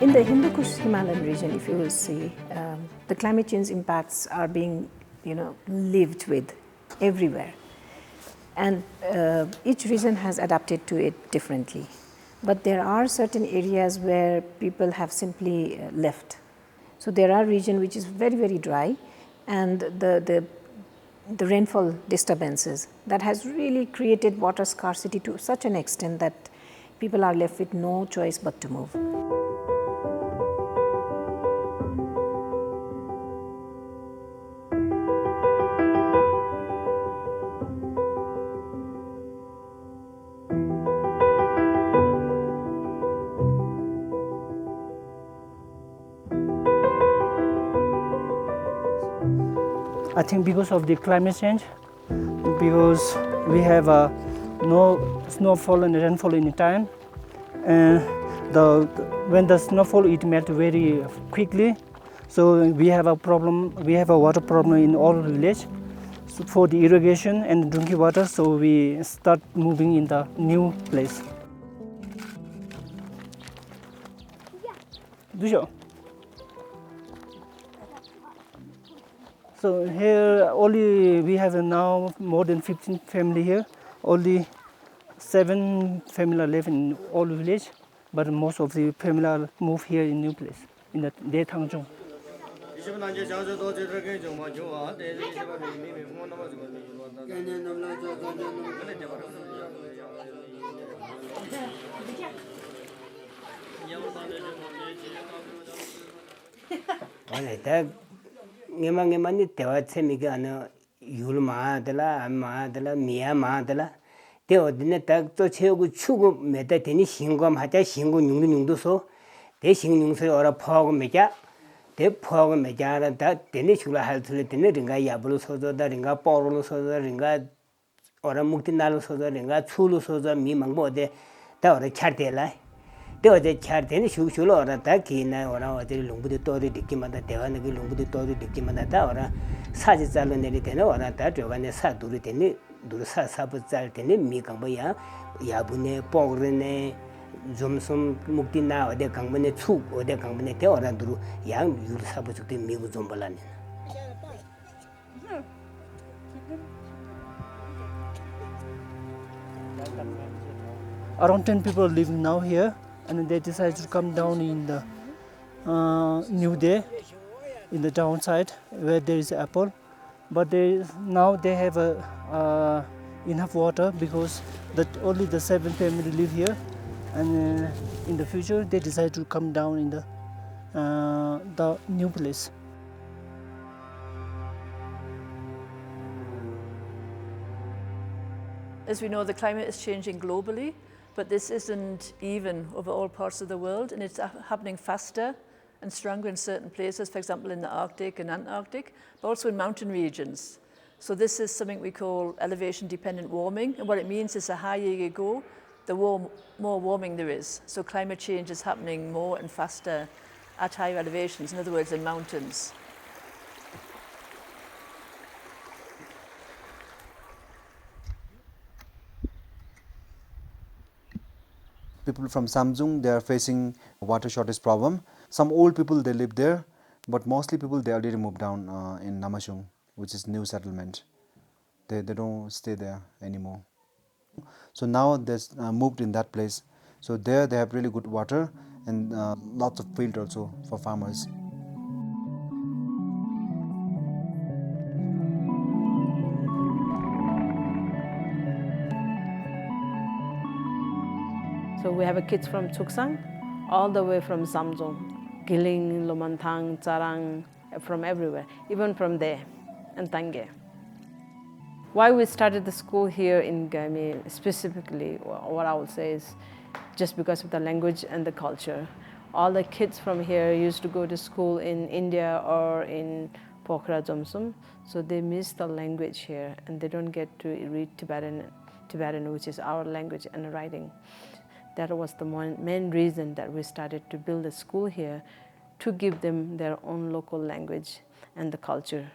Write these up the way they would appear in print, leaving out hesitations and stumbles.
In the Hindu-Kush Himalayan region, if you will see, the climate change impacts are being, lived with everywhere, and each region has adapted to it differently. But there are certain areas where people have simply left. So there are regions which is very, very dry, and the rainfall disturbances that has really created water scarcity to such an extent that people are left with no choice but to move. I think because of the climate change, because we have no snowfall and rainfall in time, and when the snowfall it melts very quickly, so we have a problem. We have a water problem in all village. So for the irrigation and drinking water, so we start moving in the new place. So here only we have now more than 15 family here. Only 7 family live in old village, but most of the family are move here in new place in the Tangzhong. Ngemani tewa tsemi ana yul ma dala miya ma dala te odine tak to chegu chugu meta teni singom haja singu nyungdu so te singu nyungso ora phog meja te phog meja ra da teni chula hal thule teni ringa yabulu so da ringa porulu so da ringa ora mukti nalu so da ringa chulu so da mi mangbo de ta ora chartela te ode charteni shulo ora ta kina ora ode lungbude tori dikimada dewana gi lungbude tori dikimada ta ora 사지 잘로 내리 되는 원하다 저간에 사두리 되니 두르 사사부 잘 되니 미강보야 야분에 뽀그르네 좀숨 묵디나 어디 강문에 축 어디 강문에 대어라 두루 양 유르 사부 죽대 미구 좀 발라네 Around 10 people live now here, and they decided to come down in the new day in the downside where there is apple, but now they have enough water because only the 7 family live here, and in the future they decide to come down in the new place. As we know, the climate is changing globally, but this isn't even over all parts of the world, and it's happening faster and stronger in certain places, for example in the Arctic and Antarctic, but also in mountain regions. So this is something we call elevation-dependent warming, and what it means is the higher you go, the more warming there is. So climate change is happening more and faster at higher elevations, in other words, in mountains. People from Samjung, they are facing a water shortage problem. Some old people, they live there. But mostly people, they already moved down in Namachung, which is new settlement. They don't stay there anymore. So now they moved in that place. So there they have really good water and lots of field also for farmers. So we have kids from Chuksang, all the way from Samjong, Giling, Lomantang, Charang, from everywhere, even from there, and Tange. Why we started the school here in Gami, specifically, what I will say is just because of the language and the culture. All the kids from here used to go to school in India or in Pokhara Jomsum, so they miss the language here and they don't get to read Tibetan, which is our language and writing. That was the main reason that we started to build a school here, to give them their own local language and the culture,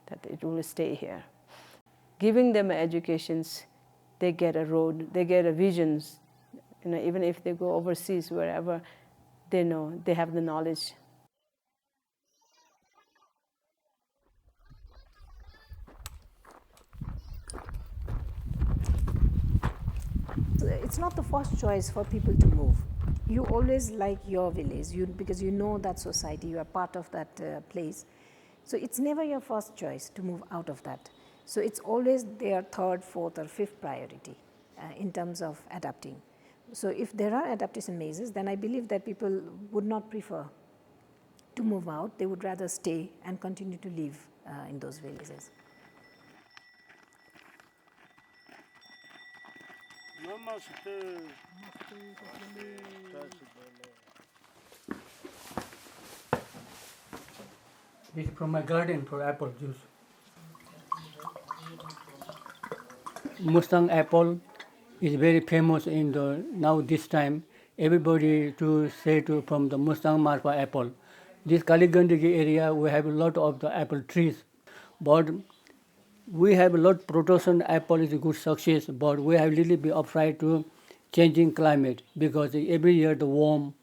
that it will stay here. Giving them educations, they get a road, they get a visions. Even if they go overseas, wherever, they know, they have the knowledge. It's not the first choice for people to move. You always like your village because you know that society, you are part of that place. So it's never your first choice to move out of that. So it's always their third, fourth or fifth priority in terms of adapting. So if there are adaptation measures, then I believe that people would not prefer to move out. They would rather stay and continue to live in those villages. This is from my garden for apple juice. Mustang apple is very famous in the now this time. Everybody to say to from the Mustang Marfa apple. This Kaligandigi area we have a lot of the apple trees, but we have a lot production apple is a good success, but we have really be afraid to changing climate because every year the warm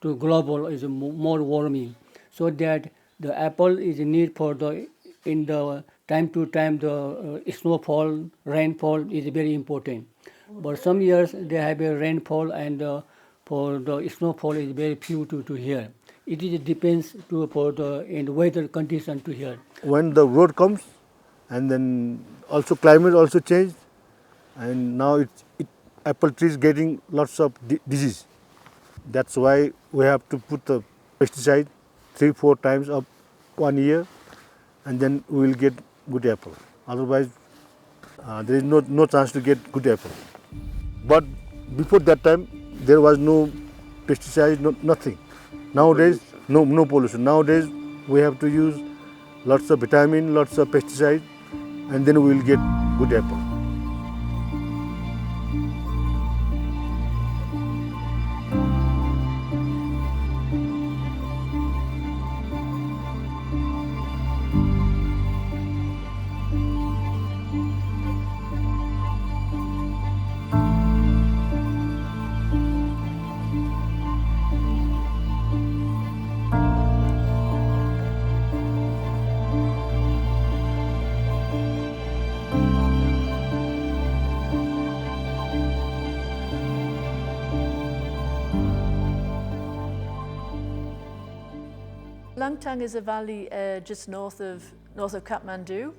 to global is more warming, so that the apple is need for the in the time to time the snowfall, rainfall is very important. But some years they have a rainfall and for the snowfall is very few to here. It is depends to for the in the weather condition to here. When the road comes, and then also climate also changed, and now apple trees getting lots of disease. That's why we have to put the pesticide 3-4 times of 1 year, and then we will get good apple. Otherwise, there is no chance to get good apple. But before that time, there was no pesticide, nothing. Nowadays, no pollution. Nowadays, we have to use lots of vitamin, lots of pesticide, and then we will get good apple. Langtang is a valley just north of Kathmandu.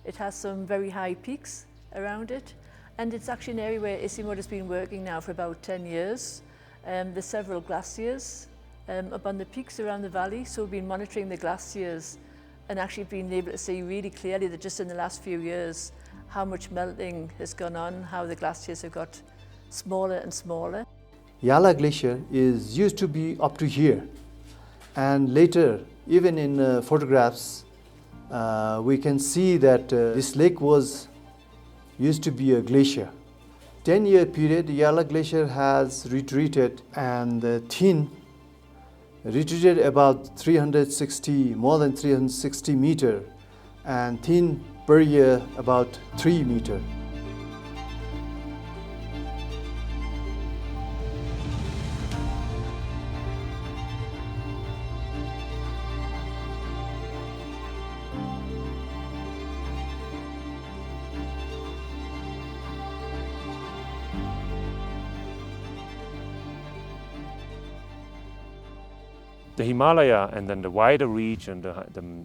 It has some very high peaks around it, and it's actually an area where Isimod has been working now for about 10 years. There's several glaciers up on the peaks around the valley, so we've been monitoring the glaciers and actually been able to see really clearly that just in the last few years how much melting has gone on, how the glaciers have got smaller and smaller. Yala Glacier is used to be up to here, and later even in photographs we can see that this lake was used to be a glacier. 10-year period, Yala Glacier has retreated, and thin retreated about more than 360 meter, and thin per year about 3 meter. The Himalaya and then the wider region,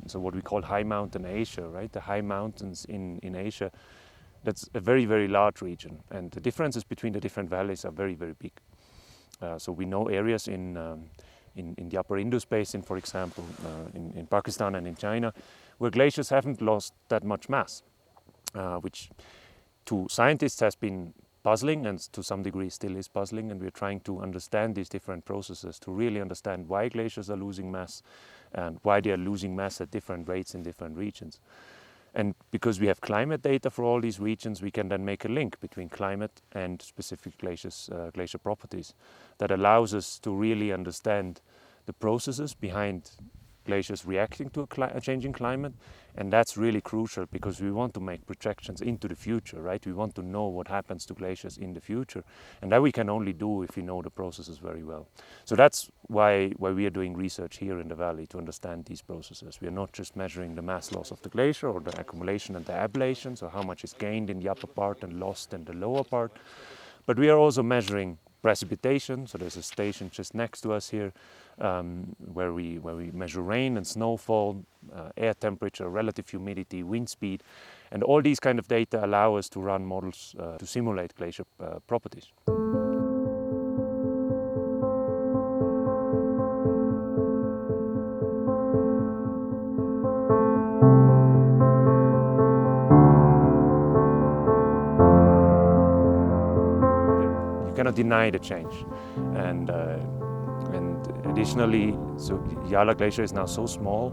so what we call high mountain Asia, right? The high mountains in Asia, that's a very, very large region. And the differences between the different valleys are very, very big. So we know areas in the upper Indus Basin, for example, in Pakistan and in China, where glaciers haven't lost that much mass, which to scientists has been puzzling and to some degree still is puzzling, and we're trying to understand these different processes to really understand why glaciers are losing mass and why they are losing mass at different rates in different regions. And because we have climate data for all these regions, we can then make a link between climate and specific glacier properties that allows us to really understand the processes behind glaciers reacting to a changing climate. And that's really crucial because we want to make projections into the future, right? We want to know what happens to glaciers in the future. And that we can only do if we know the processes very well. So that's why we are doing research here in the valley, to understand these processes. We are not just measuring the mass loss of the glacier or the accumulation and the ablation, so how much is gained in the upper part and lost in the lower part, but we are also measuring precipitation. So there's a station just next to us here where we measure rain and snowfall, air temperature, relative humidity, wind speed, and all these kind of data allow us to run models to simulate glacier properties. You cannot deny the change, and additionally, so Yala Glacier is now so small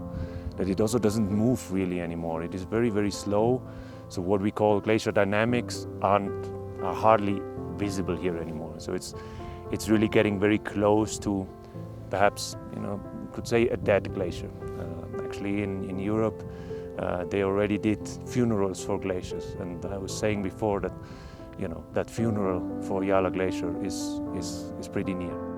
that it also doesn't move really anymore. It is very, very slow. So what we call glacier dynamics are hardly visible here anymore. So it's really getting very close to perhaps, you could say a dead glacier. Actually, in Europe, they already did funerals for glaciers, and I was saying before that, that funeral for Yala Glacier is pretty near.